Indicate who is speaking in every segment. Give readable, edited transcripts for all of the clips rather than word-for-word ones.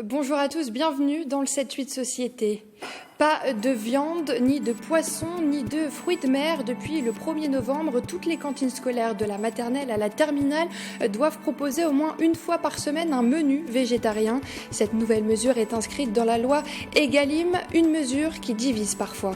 Speaker 1: Bonjour à tous, bienvenue dans le 7-8 Société. Pas de viande, ni de poisson, ni de fruits de mer. Depuis le 1er novembre, toutes les cantines scolaires de la maternelle à la terminale doivent proposer au moins une fois par semaine un menu végétarien. Cette nouvelle mesure est inscrite dans la loi Egalim, une mesure qui divise parfois.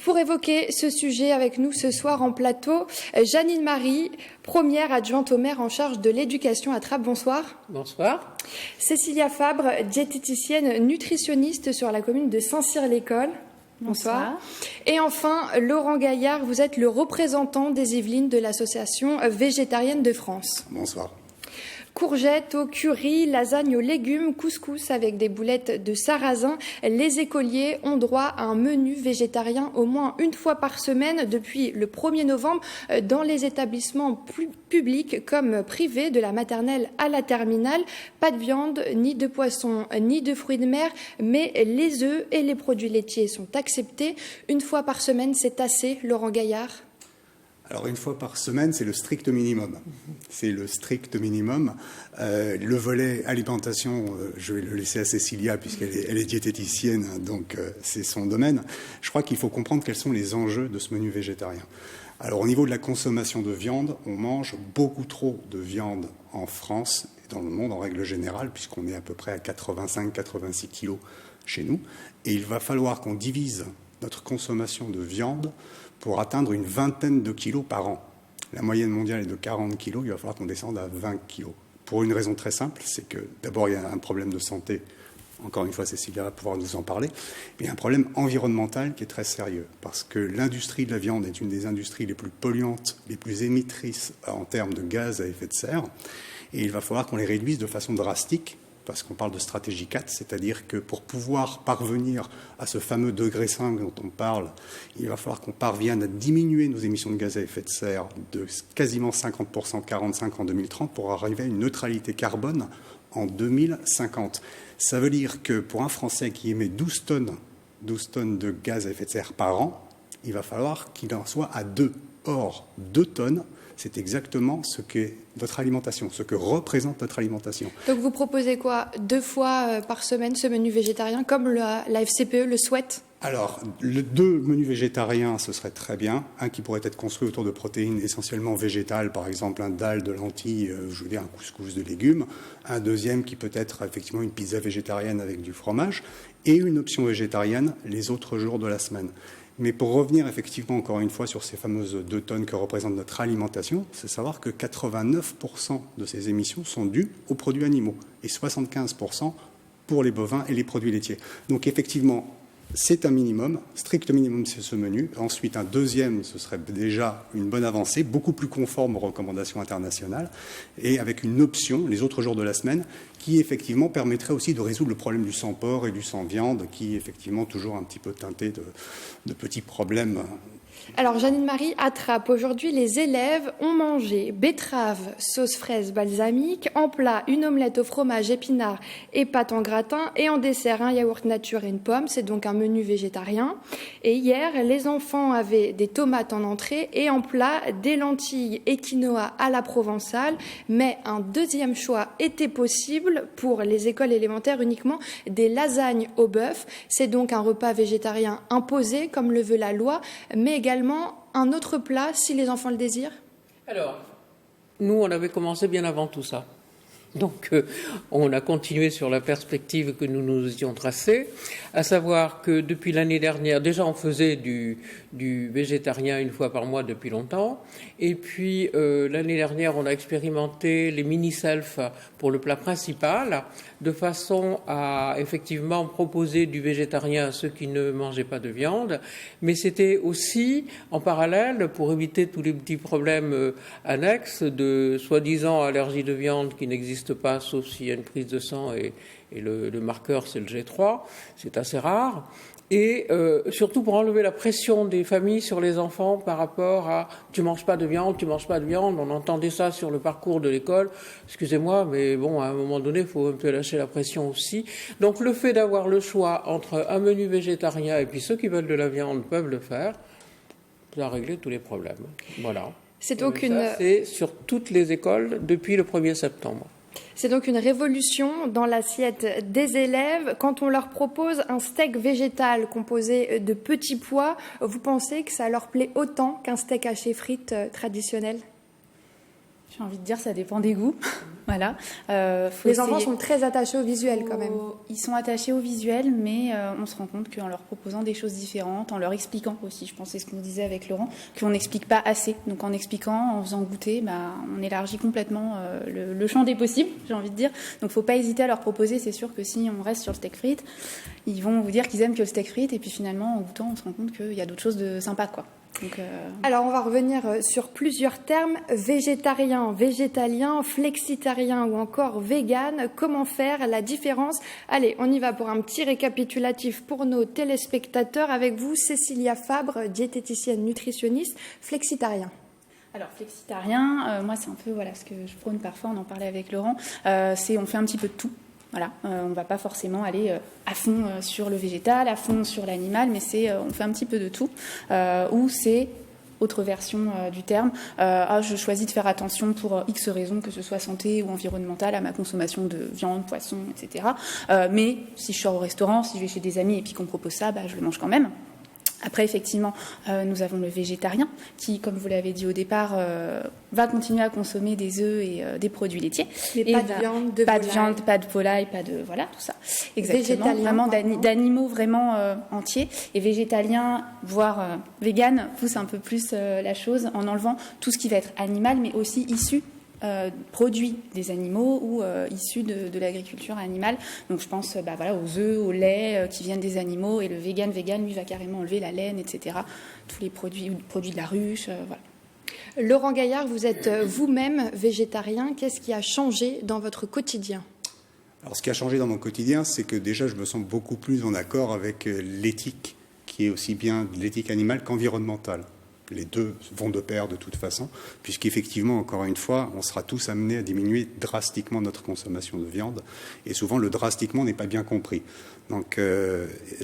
Speaker 1: Pour évoquer ce sujet avec nous ce soir en plateau, Jeannine Marie, première adjointe au maire en charge de l'éducation à Trappes. Bonsoir.
Speaker 2: Bonsoir.
Speaker 1: Cécilia Fabre, diététicienne nutritionniste sur la commune de Saint-Cyr-l'École. Bonsoir. Et enfin, Laurent Gaillard, vous êtes le représentant des Yvelines de l'association végétarienne de France.
Speaker 3: Bonsoir.
Speaker 1: Courgettes au curry, lasagne aux légumes, couscous avec des boulettes de sarrasin. Les écoliers ont droit à un menu végétarien au moins une fois par semaine depuis le 1er novembre dans les établissements publics comme privés de la maternelle à la terminale. Pas de viande, ni de poisson, ni de fruits de mer, mais les œufs et les produits laitiers sont acceptés. Une fois par semaine, c'est assez, Laurent Gaillard?
Speaker 3: Alors, une fois par semaine, c'est le strict minimum. C'est le strict minimum. Le volet alimentation, je vais le laisser à Cécilia, puisqu'elle est diététicienne, donc c'est son domaine. Je crois qu'il faut comprendre quels sont les enjeux de ce menu végétarien. Alors, au niveau de la consommation de viande, on mange beaucoup trop de viande en France et dans le monde en règle générale, puisqu'on est à peu près à 85-86 kilos chez nous. Et il va falloir qu'on divise notre consommation de viande pour atteindre une vingtaine de kilos par an. La moyenne mondiale est de 40 kilos, il va falloir qu'on descende à 20 kilos. Pour une raison très simple, c'est que d'abord il y a un problème de santé, encore une fois Cécilia va pouvoir nous en parler, mais il y a un problème environnemental qui est très sérieux, parce que l'industrie de la viande est une des industries les plus polluantes, les plus émettrices en termes de gaz à effet de serre, et il va falloir qu'on les réduise de façon drastique, parce qu'on parle de stratégie 4, c'est-à-dire que pour pouvoir parvenir à ce fameux degré 5 dont on parle, il va falloir qu'on parvienne à diminuer nos émissions de gaz à effet de serre de quasiment 50%, 45% en 2030 pour arriver à une neutralité carbone en 2050. Ça veut dire que pour un Français qui émet 12 tonnes de gaz à effet de serre par an, il va falloir qu'il en soit à 2. Or, 2 tonnes, c'est exactement ce qu'est notre alimentation, ce que représente notre alimentation.
Speaker 1: Donc vous proposez quoi? 2 fois par semaine ce menu végétarien, comme la FCPE le souhaite?
Speaker 3: Alors, 2 menus végétariens, ce serait très bien. Un qui pourrait être construit autour de protéines essentiellement végétales, par exemple un dalle de lentilles, un couscous de légumes. Un deuxième qui peut être effectivement une pizza végétarienne avec du fromage. Et une option végétarienne les autres jours de la semaine. Mais pour revenir effectivement encore une fois sur ces fameuses 2 tonnes que représente notre alimentation, c'est savoir que 89% de ces émissions sont dues aux produits animaux et 75% pour les bovins et les produits laitiers. Donc effectivement, c'est un minimum, strict minimum, c'est ce menu. Ensuite, un deuxième, ce serait déjà une bonne avancée, beaucoup plus conforme aux recommandations internationales, et avec une option, les autres jours de la semaine, qui effectivement permettrait aussi de résoudre le problème du sans porc et du sans viande, qui est effectivement toujours un petit peu teinté de petits problèmes.
Speaker 1: Alors, Jeannine Marie, à Trappes, aujourd'hui, les élèves ont mangé betterave, sauce fraise balsamique, en plat, une omelette au fromage épinard et pâte en gratin, et en dessert, un yaourt nature et une pomme. C'est donc un menu végétarien. Et hier, les enfants avaient des tomates en entrée et en plat, des lentilles et quinoa à la provençale. Mais un deuxième choix était possible pour les écoles élémentaires, uniquement des lasagnes au bœuf. C'est donc un repas végétarien imposé, comme le veut la loi, mais également un autre plat si les enfants le désirent?
Speaker 2: Alors, nous, on avait commencé bien avant tout ça. Donc, on a continué sur la perspective que nous nous étions tracée, à savoir que depuis l'année dernière, déjà on faisait du végétarien une fois par mois depuis longtemps, et puis l'année dernière on a expérimenté les mini-self pour le plat principal, de façon à effectivement proposer du végétarien à ceux qui ne mangeaient pas de viande, mais c'était aussi en parallèle pour éviter tous les petits problèmes annexes de soi-disant allergie de viande qui n'existe pas, sauf s'il y a une prise de sang et le marqueur c'est le G3, c'est assez rare, et surtout pour enlever la pression des familles sur les enfants par rapport à tu manges pas de viande, on entendait ça sur le parcours de l'école, excusez-moi, mais bon, à un moment donné, il faut un peu lâcher la pression aussi. Donc le fait d'avoir le choix entre un menu végétarien et puis ceux qui veulent de la viande peuvent le faire, ça a réglé tous les problèmes. Voilà.
Speaker 1: C'est
Speaker 2: sur toutes les écoles depuis le 1er septembre.
Speaker 1: C'est donc une révolution dans l'assiette des élèves. Quand on leur propose un steak végétal composé de petits pois, vous pensez que ça leur plaît autant qu'un steak haché frites traditionnel ?
Speaker 4: J'ai envie de dire, ça dépend des goûts. Voilà.
Speaker 1: Les enfants sont très attachés au visuel quand même.
Speaker 4: Ils sont attachés au visuel, mais on se rend compte qu'en leur proposant des choses différentes, en leur expliquant aussi, je pense que c'est ce qu'on disait avec Laurent, qu'on n'explique pas assez. Donc en expliquant, en faisant goûter, on élargit complètement le champ des possibles, j'ai envie de dire. Donc il ne faut pas hésiter à leur proposer. C'est sûr que si on reste sur le steak frites, ils vont vous dire qu'ils aiment que le steak frites, et puis finalement, en goûtant, on se rend compte qu'il y a d'autres choses de sympas, quoi. Donc,
Speaker 1: Alors on va revenir sur plusieurs termes: végétarien, végétalien, flexitarien ou encore vegan. Comment faire la différence? Allez, on y va pour un petit récapitulatif pour nos téléspectateurs. Avec vous, Cécilia Fabre, diététicienne nutritionniste, flexitarien.
Speaker 4: Alors, flexitarien, moi c'est un peu ce que je prône parfois, on en parlait avec Laurent, c'est on fait un petit peu de tout. Voilà, on ne va pas forcément aller à fond sur le végétal, à fond sur l'animal, mais on fait un petit peu de tout. Ou c'est, autre version du terme, je choisis de faire attention pour X raisons, que ce soit santé ou environnementale, à ma consommation de viande, poisson, etc. Mais si je sors au restaurant, si je vais chez des amis et puis qu'on me propose ça, je le mange quand même. Après, effectivement, nous avons le végétarien qui, comme vous l'avez dit au départ, va continuer à consommer des œufs et des produits laitiers.
Speaker 1: Mais pas de viande,
Speaker 4: pas de volaille, pas de... Voilà, tout ça. Exactement.
Speaker 1: Végétalien,
Speaker 4: vraiment d'animaux vraiment entiers. Et végétalien, voire vegan, pousse un peu plus la chose en enlevant tout ce qui va être animal, mais aussi issu produits des animaux ou issus de l'agriculture animale. Donc je pense aux œufs, au lait qui viennent des animaux, et le vegan, lui, va carrément enlever la laine, etc. Tous les produits de la ruche, voilà.
Speaker 1: Laurent Gaillard, vous êtes vous-même végétarien. Qu'est-ce qui a changé dans votre quotidien ?
Speaker 3: Alors ce qui a changé dans mon quotidien, c'est que déjà je me sens beaucoup plus en accord avec l'éthique, qui est aussi bien de l'éthique animale qu'environnementale. Les deux vont de pair de toute façon, puisqu'effectivement, encore une fois, on sera tous amenés à diminuer drastiquement notre consommation de viande, et souvent le drastiquement n'est pas bien compris. Donc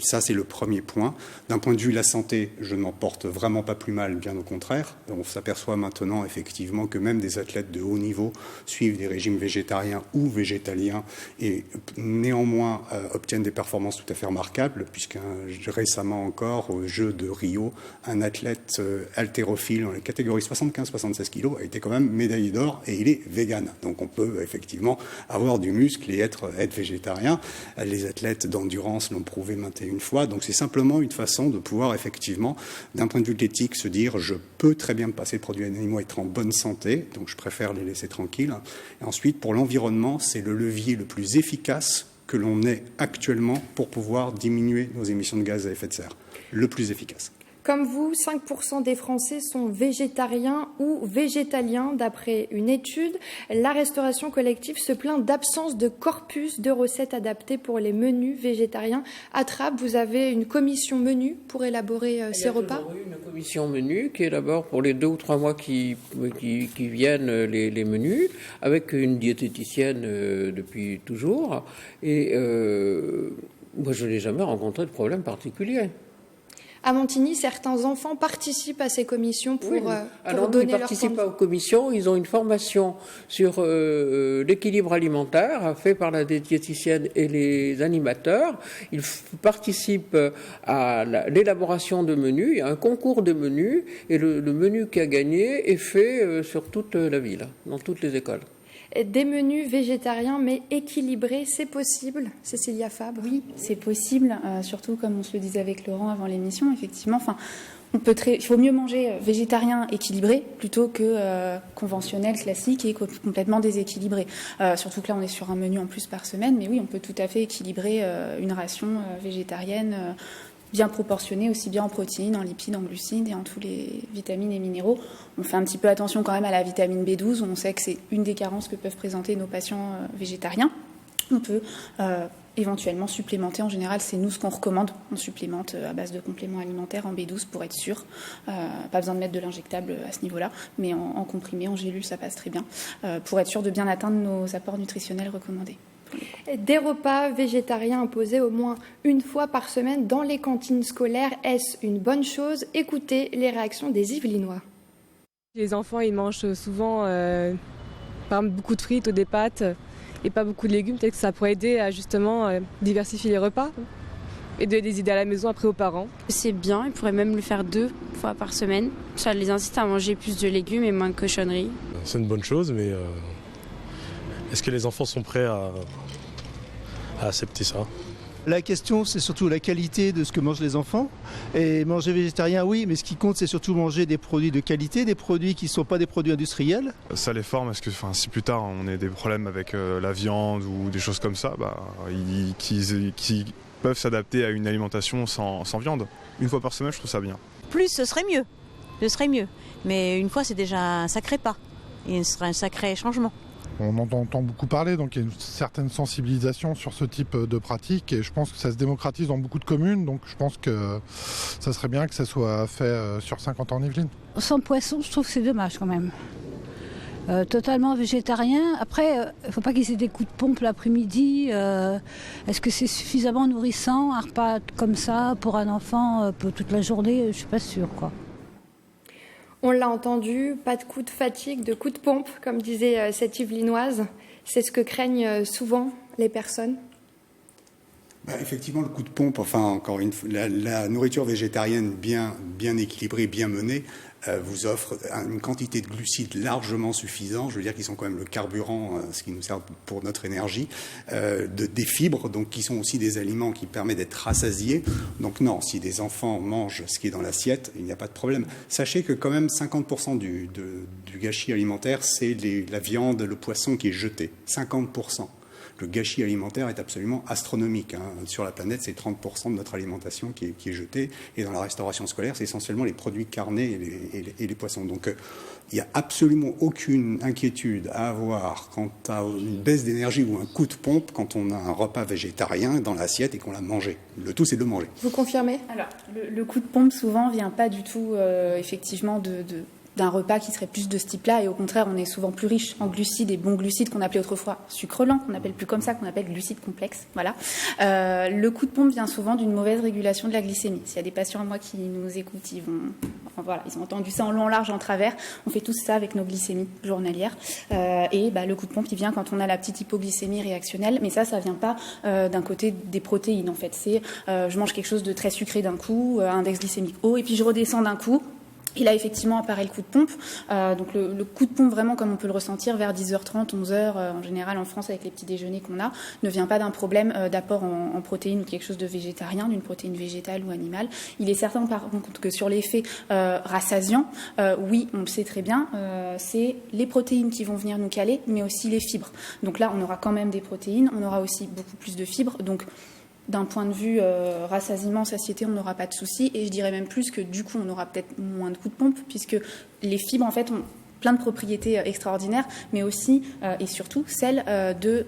Speaker 3: ça, c'est le premier point. D'un point de vue de la santé, je n'en porte vraiment pas plus mal, bien au contraire. On s'aperçoit maintenant effectivement que même des athlètes de haut niveau suivent des régimes végétariens ou végétaliens et néanmoins obtiennent des performances tout à fait remarquables, puisque récemment encore, aux Jeux de Rio, un athlète haltérophile dans les catégories 75-76 kg a été quand même médaillé d'or, et il est vegan. Donc on peut effectivement avoir du muscle et être végétarien. Les athlètes d'endurance l'ont prouvé maintes et une fois. Donc c'est simplement une façon de pouvoir effectivement, d'un point de vue de l'éthique, se dire je peux très bien me passer de produits animaux, être en bonne santé, donc je préfère les laisser tranquilles. Et ensuite, pour l'environnement, c'est le levier le plus efficace que l'on ait actuellement pour pouvoir diminuer nos émissions de gaz à effet de serre. Le plus efficace.
Speaker 1: Comme vous, 5% des Français sont végétariens ou végétaliens. D'après une étude, la restauration collective se plaint d'absence de corpus de recettes adaptées pour les menus végétariens. Attrape, vous avez une commission menu pour élaborer ces repas ?
Speaker 2: Il y a une commission menu qui élabore pour les 2 ou 3 mois qui viennent les menus, avec une diététicienne depuis toujours. Et moi, je n'ai jamais rencontré de problème particulier.
Speaker 1: À Montigny, certains enfants participent à ces commissions pour donner leur temps.
Speaker 2: Ils ne participent pas aux commissions, ils ont une formation sur l'équilibre alimentaire faite par la diététicienne et les animateurs. Ils participent à l'élaboration de menus, il y a un concours de menus, et le menu qui a gagné est fait sur toute la ville, dans toutes les écoles.
Speaker 1: Des menus végétariens mais équilibrés, c'est possible, Cécilia Fabre?
Speaker 4: Oui, c'est possible, surtout comme on se le disait avec Laurent avant l'émission, effectivement. Il faut mieux manger végétarien équilibré plutôt que conventionnel, classique et complètement déséquilibré. Surtout que là, on est sur un menu en plus par semaine, mais oui, on peut tout à fait équilibrer une ration végétarienne bien proportionnée, aussi bien en protéines, en lipides, en glucides et en tous les vitamines et minéraux. On fait un petit peu attention quand même à la vitamine B12, où on sait que c'est une des carences que peuvent présenter nos patients végétariens. On peut éventuellement supplémenter. En général, c'est nous ce qu'on recommande. On supplémente à base de compléments alimentaires en B12 pour être sûr. Pas besoin de mettre de l'injectable à ce niveau-là, mais en comprimé, en gélule, ça passe très bien, pour être sûr de bien atteindre nos apports nutritionnels recommandés.
Speaker 1: Des repas végétariens imposés au moins une fois par semaine dans les cantines scolaires, est-ce une bonne chose? Écoutez les réactions des Yvelinois.
Speaker 5: Les enfants, ils mangent souvent beaucoup de frites ou des pâtes. et pas beaucoup de légumes, peut-être que ça pourrait aider à justement diversifier les repas et donner des idées à la maison après aux parents.
Speaker 6: C'est bien, ils pourraient même le faire 2 fois par semaine. Ça les incite à manger plus de légumes et moins de cochonneries.
Speaker 7: C'est une bonne chose, mais est-ce que les enfants sont prêts à accepter ça ?
Speaker 8: La question, c'est surtout la qualité de ce que mangent les enfants. Et manger végétarien, oui, mais ce qui compte, c'est surtout manger des produits de qualité, des produits qui ne sont pas des produits industriels.
Speaker 9: Ça les forme, parce que si plus tard on a des problèmes avec la viande ou des choses comme ça, qu'ils peuvent s'adapter à une alimentation sans viande. Une fois par semaine, je trouve ça bien.
Speaker 10: Plus, ce serait mieux. Mais une fois, c'est déjà un sacré pas. Et ce serait un sacré changement.
Speaker 11: On en entend beaucoup parler, donc il y a une certaine sensibilisation sur ce type de pratique et je pense que ça se démocratise dans beaucoup de communes, donc je pense que ça serait bien que ça soit fait sur 50 ans en Yvelines.
Speaker 12: Sans poisson, je trouve que c'est dommage quand même. Totalement végétarien. Après, il ne faut pas qu'ils aient des coups de pompe l'après-midi. Est-ce que c'est suffisamment nourrissant, un repas comme ça pour un enfant pour toute la journée? Je ne suis pas sûre, quoi.
Speaker 1: On l'a entendu, pas de coup de fatigue, de coup de pompe, comme disait cette Yvelinoise. C'est ce que craignent souvent les personnes.
Speaker 3: Effectivement, le coup de pompe, encore une fois, la nourriture végétarienne bien équilibrée, bien menée, vous offre une quantité de glucides largement suffisante, je veux dire qu'ils sont quand même le carburant, ce qui nous sert pour notre énergie, des fibres, donc qui sont aussi des aliments qui permettent d'être rassasiés. Donc non, si des enfants mangent ce qui est dans l'assiette, il n'y a pas de problème. Sachez que quand même 50% du gâchis alimentaire, c'est la viande, le poisson qui est jeté. 50%. Le gâchis alimentaire est absolument astronomique. Sur la planète, c'est 30% de notre alimentation qui est jetée. Et dans la restauration scolaire, c'est essentiellement les produits carnés et les poissons. Donc, il n'y a absolument aucune inquiétude à avoir quant à une baisse d'énergie ou un coup de pompe quand on a un repas végétarien dans l'assiette et qu'on l'a mangé. Le tout, c'est de le manger.
Speaker 1: Vous confirmez ?
Speaker 4: Alors, le coup de pompe, souvent, vient pas du tout, effectivement, d'un repas qui serait plus de ce type-là, et au contraire, on est souvent plus riche en glucides et bons glucides qu'on appelait autrefois sucre lent, qu'on appelle plus comme ça, qu'on appelle glucides complexes. Voilà. Le coup de pompe vient souvent d'une mauvaise régulation de la glycémie. S'il y a des patients à moi qui nous écoutent, ils ont entendu ça en long, en large, en travers. On fait tous ça avec nos glycémies journalières. Le coup de pompe, il vient quand on a la petite hypoglycémie réactionnelle, mais ça vient pas d'un côté des protéines, en fait. C'est je mange quelque chose de très sucré d'un coup, index glycémique haut, et puis je redescends d'un coup. Et là, effectivement, apparaît le coup de pompe. Donc, le coup de pompe, vraiment, comme on peut le ressentir, vers 10h30, 11h, en général, en France, avec les petits déjeuners qu'on a, ne vient pas d'un problème d'apport en protéines ou quelque chose de végétarien, d'une protéine végétale ou animale. Il est certain, par contre, que sur l'effet rassasiant, oui, on le sait très bien, c'est les protéines qui vont venir nous caler, mais aussi les fibres. Donc là, on aura quand même des protéines, on aura aussi beaucoup plus de fibres. Donc, d'un point de vue rassasiement, satiété, on n'aura pas de souci. Et je dirais même plus que du coup, on aura peut-être moins de coups de pompe, puisque les fibres, en fait, ont plein de propriétés extraordinaires, mais aussi et surtout celle de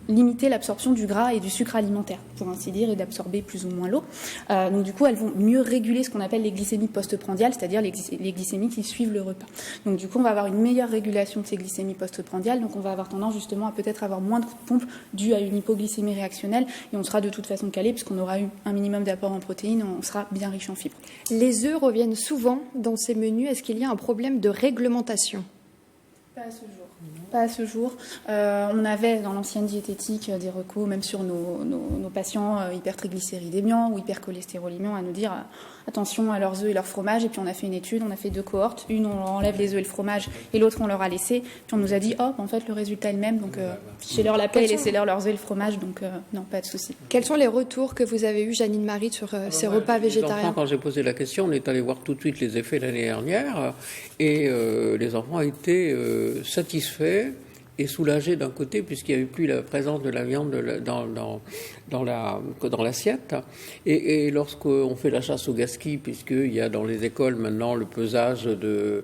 Speaker 4: limiter l'absorption du gras et du sucre alimentaire, pour ainsi dire, et d'absorber plus ou moins l'eau. Donc du coup, elles vont mieux réguler ce qu'on appelle les glycémies postprandiales, c'est-à-dire les glycémies qui suivent le repas. Donc du coup, on va avoir une meilleure régulation de ces glycémies postprandiales, donc on va avoir tendance justement à peut-être avoir moins de coups de pompe dû à une hypoglycémie réactionnelle, et on sera de toute façon calé, puisqu'on aura eu un minimum d'apport en protéines, on sera bien riche en fibres.
Speaker 1: Les œufs reviennent souvent dans ces menus. Est-ce qu'il y a un problème de réglementation ?
Speaker 4: Pas à ce jour. Pas à ce jour. On avait dans l'ancienne diététique des recours, même sur nos patients hypertriglycéridémiants ou hypercholestérolémiants, à nous dire attention à leurs œufs et leurs fromages. Et puis on a fait une étude, on a fait 2 cohortes. Une, on leur enlève les œufs et le fromage, et l'autre, on leur a laissé. Puis on nous a dit, en fait, le résultat est le même. Donc, fichez-leur la paix et laissez-leur leurs œufs et le fromage. Donc, non, pas de souci.
Speaker 1: Quels sont les retours que vous avez eus, Janine Marie, sur ces repas végétariens ?
Speaker 2: Quand j'ai posé la question, on est allé voir tout de suite les effets l'année dernière. Et les enfants étaient satisfaits et soulagés d'un côté, puisqu'il n'y avait plus la présence de la viande dans l'assiette. Et lorsqu'on fait la chasse au gaspillage, puisqu'il y a dans les écoles maintenant le pesage de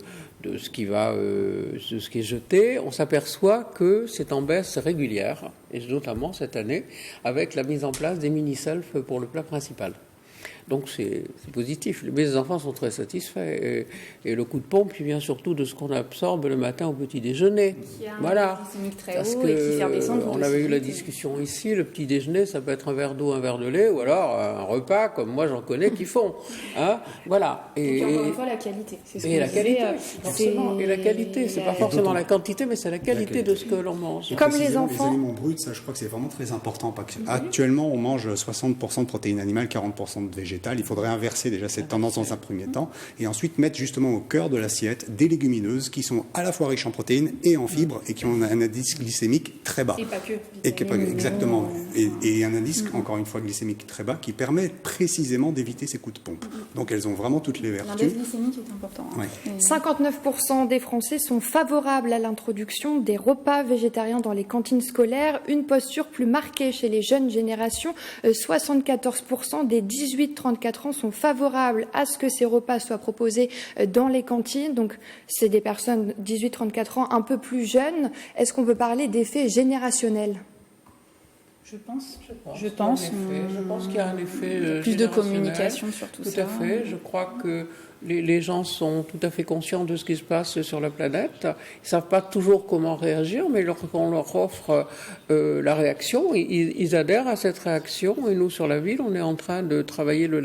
Speaker 2: ce qui est jeté, on s'aperçoit que c'est en baisse régulière, et notamment cette année, avec la mise en place des mini-selfs pour le plat principal. Donc c'est positif. Les enfants sont très satisfaits. Et le coup de pompe, il vient surtout de ce qu'on absorbe le matin au petit déjeuner. Voilà. Parce que on avait eu la discussion ici, le petit déjeuner, ça peut être un verre d'eau, un verre de lait, ou alors un repas, comme moi j'en connais, qui font. Hein, voilà.
Speaker 4: Et encore une fois, la qualité.
Speaker 2: Et la qualité, forcément. Et la qualité, c'est pas forcément la quantité, mais c'est la qualité de ce que l'on mange.
Speaker 1: Comme les enfants.
Speaker 3: Les aliments bruts, ça, je crois que c'est vraiment très important. Actuellement, on mange 60% de protéines animales, 40% de végétales. Il faudrait inverser déjà cette tendance dans un premier temps, et ensuite mettre justement au cœur de l'assiette des légumineuses qui sont à la fois riches en protéines et en fibres et qui ont un indice glycémique très bas.
Speaker 4: Et pas que.
Speaker 3: Exactement. Et un indice, encore une fois, glycémique très bas qui permet précisément d'éviter ces coups de pompe. Donc elles ont vraiment toutes les vertus.
Speaker 4: L'indice glycémique est important.
Speaker 3: Ouais.
Speaker 1: 59% des Français sont favorables à l'introduction des repas végétariens dans les cantines scolaires, une posture plus marquée chez les jeunes générations. 74% des 18-34 ans sont favorables à ce que ces repas soient proposés dans les cantines. Donc c'est des personnes 18-34 ans un peu plus jeunes. Est-ce qu'on peut parler d'effet générationnel ?
Speaker 4: Je pense
Speaker 2: qu'il y a un effet
Speaker 4: plus de communication sur tout ça.
Speaker 2: Tout à fait. Je crois que les gens sont tout à fait conscients de ce qui se passe sur la planète. Ils ne savent pas toujours comment réagir, mais lorsqu'on leur offre la réaction, ils adhèrent à cette réaction. Et nous, sur la ville, on est en train de travailler le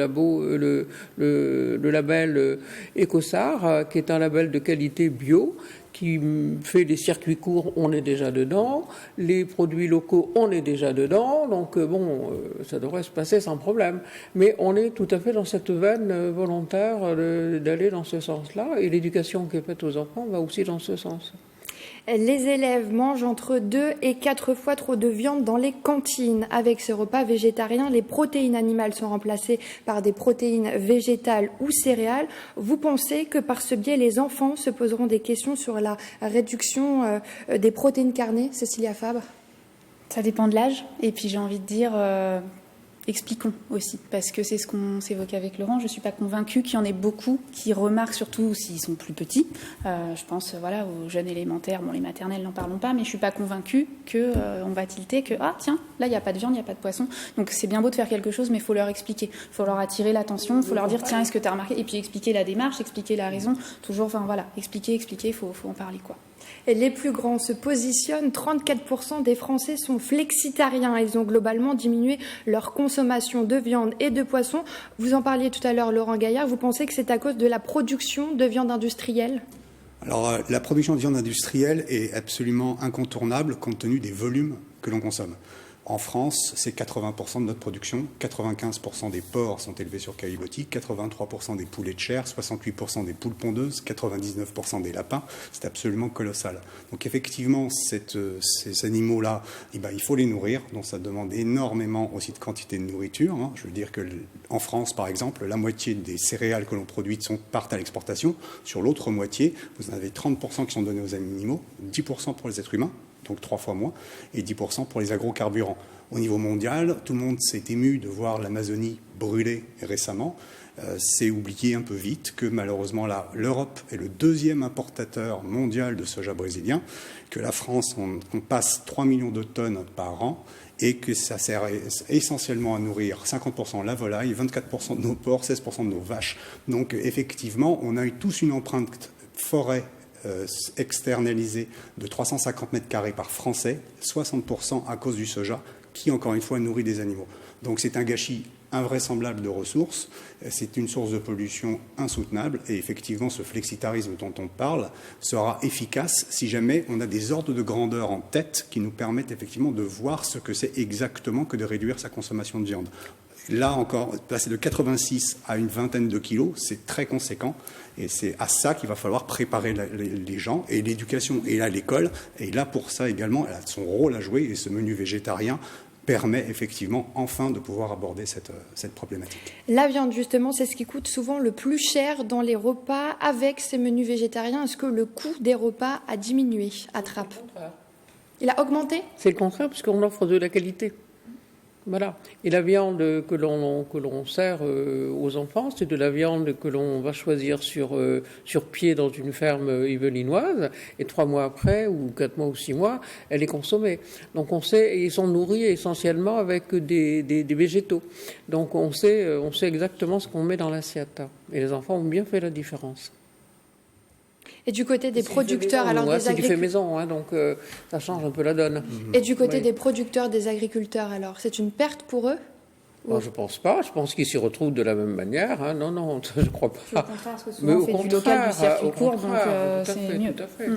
Speaker 2: label Ecosar, qui est un label de qualité bio, qui fait des circuits courts, on est déjà dedans. Les produits locaux, on est déjà dedans. Donc, ça devrait se passer sans problème. Mais on est tout à fait dans cette veine volontaire d'aller dans ce sens-là. Et l'éducation qui est faite aux enfants va aussi dans ce sens.
Speaker 1: Les élèves mangent entre 2 et 4 fois trop de viande dans les cantines. Avec ces repas végétariens, les protéines animales sont remplacées par des protéines végétales ou céréales. Vous pensez que par ce biais, les enfants se poseront des questions sur la réduction des protéines carnées, Cécilia Fabre ?
Speaker 4: Ça dépend de l'âge. Et puis j'ai envie de dire... expliquons aussi, parce que c'est ce qu'on s'évoquait avec Laurent. Je ne suis pas convaincue qu'il y en ait beaucoup qui remarquent, surtout s'ils sont plus petits. Je pense aux jeunes élémentaires, les maternelles, n'en parlons pas, mais je ne suis pas convaincue qu'on va tilter que, tiens, là, il n'y a pas de viande, il n'y a pas de poisson. Donc c'est bien beau de faire quelque chose, mais il faut leur expliquer. Il faut leur attirer l'attention, il faut leur dire, tiens, est-ce que tu as remarqué ? Et puis expliquer la démarche, expliquer la raison. Toujours, expliquer, il faut en parler, quoi.
Speaker 1: Les plus grands se positionnent. 34% des Français sont flexitariens. Ils ont globalement diminué leur consommation de viande et de poisson. Vous en parliez tout à l'heure, Laurent Gaillard. Vous pensez que c'est à cause de la production de viande industrielle ?
Speaker 3: Alors, la production de viande industrielle est absolument incontournable compte tenu des volumes que l'on consomme. En France, c'est 80% de notre production, 95% des porcs sont élevés sur caillebotis, 83% des poulets de chair, 68% des poules pondeuses, 99% des lapins. C'est absolument colossal. Donc effectivement, ces animaux-là, il faut les nourrir, donc ça demande énormément aussi de quantité de nourriture. Je veux dire qu'en France, par exemple, la moitié des céréales que l'on produit partent à l'exportation. Sur l'autre moitié, vous en avez 30% qui sont donnés aux animaux, 10% pour les êtres humains, donc 3 fois moins, et 10% pour les agrocarburants. Au niveau mondial, tout le monde s'est ému de voir l'Amazonie brûler récemment. C'est oublié un peu vite que malheureusement l'Europe est le deuxième importateur mondial de soja brésilien, que la France, on passe 3 millions de tonnes par an, et que ça sert essentiellement à nourrir 50% la volaille, 24% de nos porcs, 16% de nos vaches. Donc effectivement, on a eu tous une empreinte forêt externalisée de 350 mètres carrés par Français, 60% à cause du soja, qui encore une fois nourrit des animaux. Donc c'est un gâchis invraisemblable de ressources, c'est une source de pollution insoutenable, et effectivement ce flexitarisme dont on parle sera efficace si jamais on a des ordres de grandeur en tête qui nous permettent effectivement de voir ce que c'est exactement que de réduire sa consommation de viande. Là encore, passer de 86 à une vingtaine de kilos, c'est très conséquent. Et c'est à ça qu'il va falloir préparer les gens. Et l'éducation est là, l'école est là pour ça également. Elle a son rôle à jouer. Et ce menu végétarien permet effectivement enfin de pouvoir aborder cette problématique.
Speaker 1: La viande, justement, c'est ce qui coûte souvent le plus cher dans les repas. Avec ces menus végétariens, est-ce que le coût des repas a diminué à Trappes ? Il a augmenté ?
Speaker 2: C'est le contraire, puisqu'on offre de la qualité. Voilà. Et la viande que l'on sert aux enfants, c'est de la viande que l'on va choisir sur pied dans une ferme yvelinoise, et 3 mois après, ou 4 mois ou 6 mois, elle est consommée. Donc on sait, et ils sont nourris essentiellement avec des végétaux. Donc on sait exactement ce qu'on met dans l'assiette. Et les enfants ont bien fait la différence.
Speaker 1: Et du côté des producteurs, alors des
Speaker 2: c'est du fait
Speaker 1: agriculteurs.
Speaker 2: maison, donc ça change un peu la donne.
Speaker 1: Et du côté des producteurs, des agriculteurs, alors c'est une perte pour eux?
Speaker 2: Bon, je pense pas. Je pense qu'ils s'y retrouvent de la même manière. Non, je crois pas.
Speaker 4: Au contraire, parce que souvent on fait du local, du circuit court, donc c'est mieux.
Speaker 2: Tout à fait.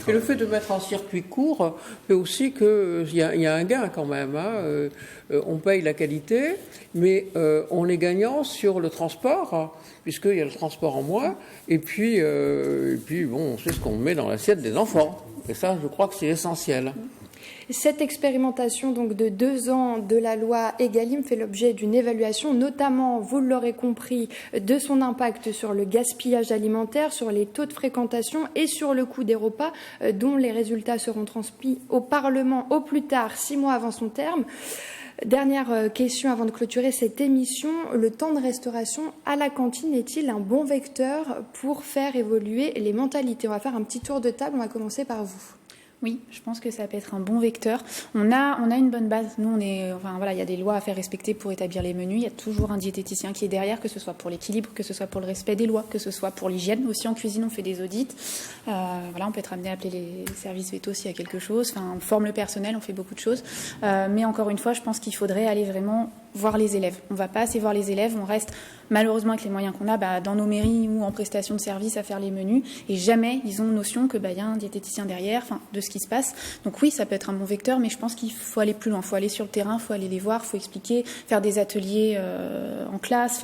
Speaker 2: Et le fait de mettre en circuit court fait aussi qu'il y a un gain quand même. On paye la qualité, mais on est gagnant sur le transport, puisqu'il y a le transport en moins. Et puis bon, on sait ce qu'on met dans l'assiette des enfants. Et ça, je crois que c'est essentiel.
Speaker 1: Cette expérimentation donc de 2 ans de la loi Egalim fait l'objet d'une évaluation, notamment, vous l'aurez compris, de son impact sur le gaspillage alimentaire, sur les taux de fréquentation et sur le coût des repas, dont les résultats seront transmis au Parlement au plus tard 6 mois avant son terme. Dernière question avant de clôturer cette émission, le temps de restauration à la cantine est-il un bon vecteur pour faire évoluer les mentalités? On va faire un petit tour de table, on va commencer par vous.
Speaker 4: Oui, je pense que ça peut être un bon vecteur. On a une bonne base. Nous, il y a des lois à faire respecter pour établir les menus. Il y a toujours un diététicien qui est derrière, que ce soit pour l'équilibre, que ce soit pour le respect des lois, que ce soit pour l'hygiène. Aussi en cuisine, on fait des audits. On peut être amené à appeler les services vétos s'il y a quelque chose. On forme le personnel, on fait beaucoup de choses. Mais encore une fois, je pense qu'il faudrait aller vraiment voir les élèves. On ne va pas assez voir les élèves. On reste malheureusement avec les moyens qu'on a dans nos mairies ou en prestation de services à faire les menus. Et jamais ils ont notion que y a un diététicien derrière, de ce qui se passe. Donc oui, ça peut être un bon vecteur, mais je pense qu'il faut aller plus loin. Il faut aller sur le terrain, il faut aller les voir, il faut expliquer, faire des ateliers en classe.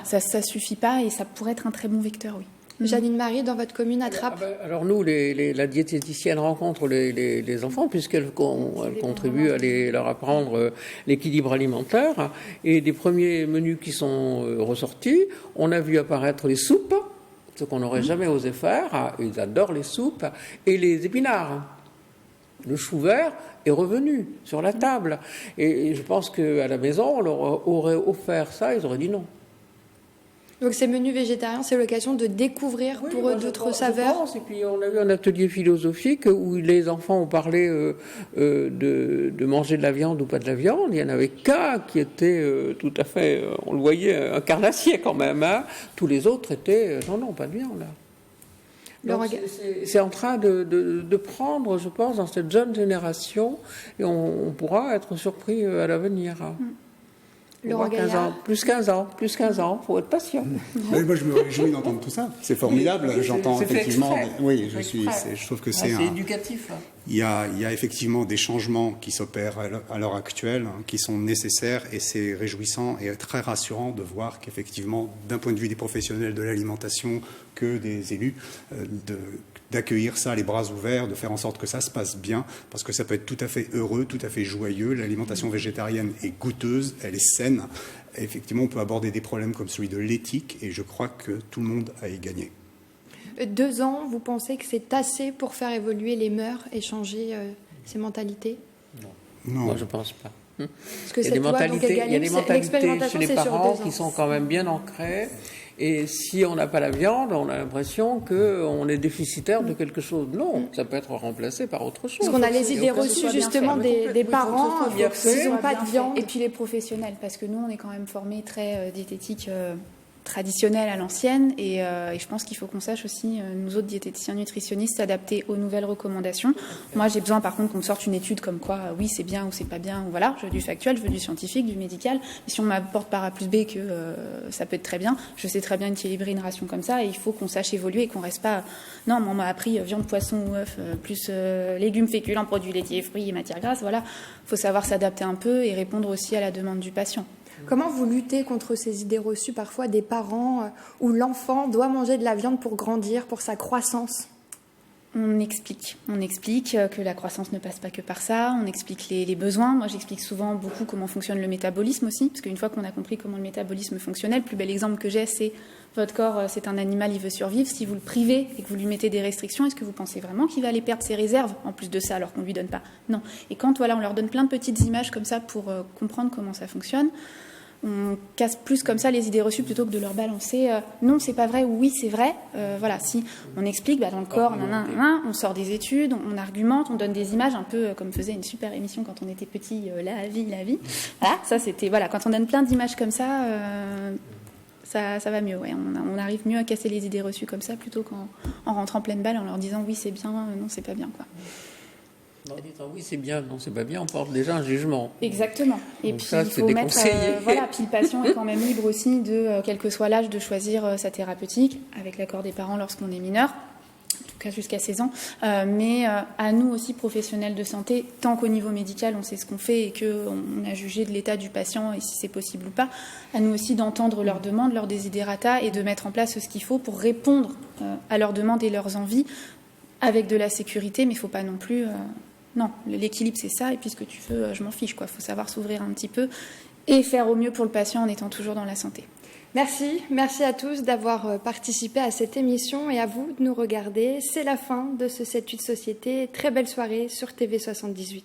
Speaker 4: Ça suffit pas et ça pourrait être un très bon vecteur, oui.
Speaker 1: Janine Marie, dans votre commune à Trappes?
Speaker 2: Alors nous, la diététicienne rencontre les enfants puisqu'elle contribue à leur apprendre l'équilibre alimentaire. Et des premiers menus qui sont ressortis, on a vu apparaître les soupes, ce qu'on n'aurait jamais osé faire. Ils adorent les soupes et les épinards. Le chou vert est revenu sur la table. Et je pense qu'à la maison, on leur aurait offert ça, ils auraient dit non.
Speaker 1: Donc ces menus végétariens, c'est l'occasion de découvrir pour eux d'autres saveurs.
Speaker 2: Et puis on a eu un atelier philosophique où les enfants ont parlé de manger de la viande ou pas de la viande. Il y en avait qu'un qui était tout à fait, on le voyait, un carnassier quand même. Tous les autres étaient, non, pas de viande. Donc c'est en train de prendre, je pense, dans cette jeune génération, et on pourra être surpris à l'avenir.
Speaker 1: Laurent Gaillard.
Speaker 2: Plus 15 ans, il faut être patient.
Speaker 3: Oui, moi je me réjouis d'entendre tout ça. C'est formidable, j'entends effectivement. Oui, je trouve que c'est
Speaker 2: éducatif.
Speaker 3: Il y a effectivement des changements qui s'opèrent à l'heure actuelle, qui sont nécessaires, et c'est réjouissant et très rassurant de voir qu'effectivement, d'un point de vue des professionnels de l'alimentation que des élus, d'accueillir ça les bras ouverts, de faire en sorte que ça se passe bien, parce que ça peut être tout à fait heureux, tout à fait joyeux. L'alimentation végétarienne est goûteuse, elle est saine. Et effectivement, on peut aborder des problèmes comme celui de l'éthique, et je crois que tout le monde a y gagné.
Speaker 1: 2 ans, vous pensez que c'est assez pour faire évoluer les mœurs et changer ces mentalités?
Speaker 2: Non, moi je ne pense pas.
Speaker 1: Parce que il y a des mentalités
Speaker 2: chez les parents qui sont quand même bien ancrées. Et si on n'a pas la viande, on a l'impression qu'on est déficitaire de quelque chose. Non, ça peut être remplacé par autre chose.
Speaker 1: Parce qu'on a les idées reçues justement des parents s'ils n'ont pas de viande.
Speaker 4: Et puis les professionnels, parce que nous, on est quand même formés très diététiques traditionnelle à l'ancienne, et je pense qu'il faut qu'on sache aussi, nous autres diététiciens nutritionnistes, s'adapter aux nouvelles recommandations. Moi, j'ai besoin par contre qu'on me sorte une étude comme quoi, oui, c'est bien ou c'est pas bien, ou voilà, je veux du factuel, je veux du scientifique, du médical. Mais si on m'apporte par A plus B que ça peut être très bien, je sais très bien équilibrer une ration comme ça, et il faut qu'on sache évoluer et qu'on reste pas... Non, mais on m'a appris viande, poisson ou œuf, plus légumes, féculents, produits laitiers, fruits et matières grasses, voilà. Il faut savoir s'adapter un peu et répondre aussi à la demande du patient.
Speaker 1: Comment vous luttez contre ces idées reçues parfois des parents où l'enfant doit manger de la viande pour grandir, pour sa croissance?
Speaker 4: On explique que la croissance ne passe pas que par ça, on explique les besoins. Moi, j'explique souvent beaucoup comment fonctionne le métabolisme aussi, parce qu'une fois qu'on a compris comment le métabolisme fonctionnait, le plus bel exemple que j'ai, c'est votre corps, c'est un animal, il veut survivre. Si vous le privez et que vous lui mettez des restrictions, est-ce que vous pensez vraiment qu'il va aller perdre ses réserves en plus de ça, alors qu'on ne lui donne pas? Non. Et quand on leur donne plein de petites images comme ça pour comprendre comment ça fonctionne, on casse plus comme ça les idées reçues plutôt que de leur balancer non, c'est pas vrai ou oui, c'est vrai. Voilà, si on explique dans le corps, on sort des études, on argumente, on donne des images un peu comme faisait une super émission quand on était petit, la vie. Voilà, ça c'était quand on donne plein d'images comme ça, ça va mieux. Ouais, on arrive mieux à casser les idées reçues comme ça plutôt qu'en rentrant pleine balle en leur disant oui c'est bien, non c'est pas bien quoi.
Speaker 2: En disant oui c'est bien, non c'est pas bien, on porte déjà un jugement.
Speaker 4: Exactement. Et
Speaker 2: donc
Speaker 4: puis
Speaker 2: ça,
Speaker 4: il faut mettre puis le patient est quand même libre aussi de quel que soit l'âge de choisir sa thérapeutique avec l'accord des parents lorsqu'on est mineur, en tout cas jusqu'à 16 ans, mais à nous aussi professionnels de santé, tant qu'au niveau médical on sait ce qu'on fait et qu'on a jugé de l'état du patient et si c'est possible ou pas, à nous aussi d'entendre leurs demandes, leurs desiderata et de mettre en place ce qu'il faut pour répondre à leurs demandes et leurs envies avec de la sécurité, mais il ne faut pas non plus non, l'équilibre c'est ça, et puis ce que tu veux, je m'en fiche quoi. Faut savoir s'ouvrir un petit peu et faire au mieux pour le patient en étant toujours dans la santé.
Speaker 1: Merci à tous d'avoir participé à cette émission et à vous de nous regarder. C'est la fin de ce 7-8 Société. Très belle soirée sur TV78.